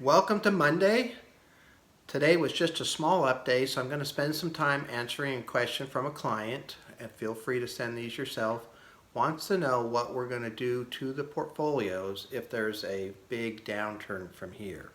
Welcome to Monday. Today was just a small update, so I'm going to spend some time answering a question from a client, and feel free to send these yourself. Wants to know what we're going to do to the portfolios if there's a big downturn from here.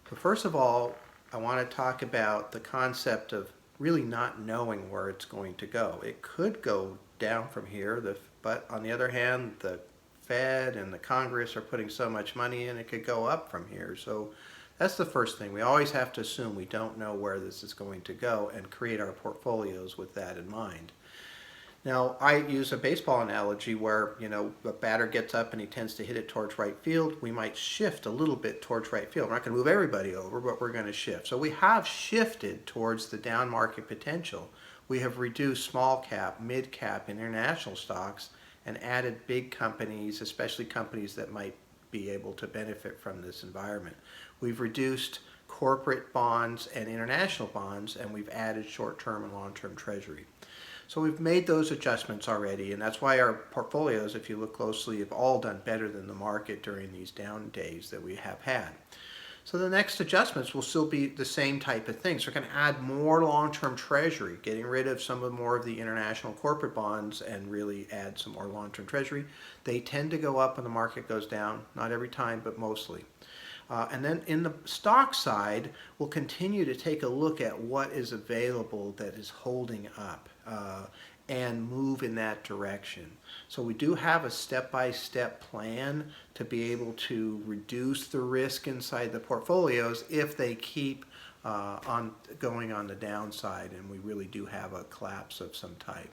But first of all, I want to talk about the concept of really not knowing where it's going to go. It could go down from here, but on the other hand, the Fed and the Congress are putting so much money in, it could go up from here. So that's the first thing. We always have to assume we don't know where this is going to go and create our portfolios with that in mind. Now, I use a baseball analogy where, the batter gets up and he tends to hit it towards right field. We might shift a little bit towards right field. We're not going to move everybody over, but we're going to shift. So we have shifted towards the down market potential. We have reduced small cap, mid cap, and international stocks and added big companies, especially companies that might be able to benefit from this environment. We've reduced corporate bonds and international bonds, and we've added short-term and long-term treasury. So we've made those adjustments already, and that's why our portfolios, if you look closely, have all done better than the market during these down days that we have had. So the next adjustments will still be the same type of things. We're going to add more long-term treasury, getting rid of more of the international corporate bonds and really add some more long-term treasury. They tend to go up when the market goes down, not every time, but mostly. And then in the stock side, we'll continue to take a look at what is available that is holding up and move in that direction. So we do have a step-by-step plan to be able to reduce the risk inside the portfolios if they keep going on the downside and we really do have a collapse of some type.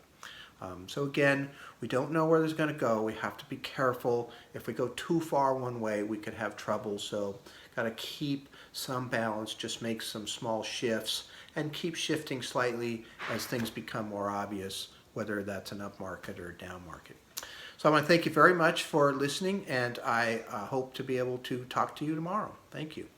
So again, we don't know where this is going to go. We have to be careful. If we go too far one way, we could have trouble. So got to keep some balance, just make some small shifts and keep shifting slightly as things become more obvious, whether that's an up market or a down market. So I want to thank you very much for listening, and I hope to be able to talk to you tomorrow. Thank you.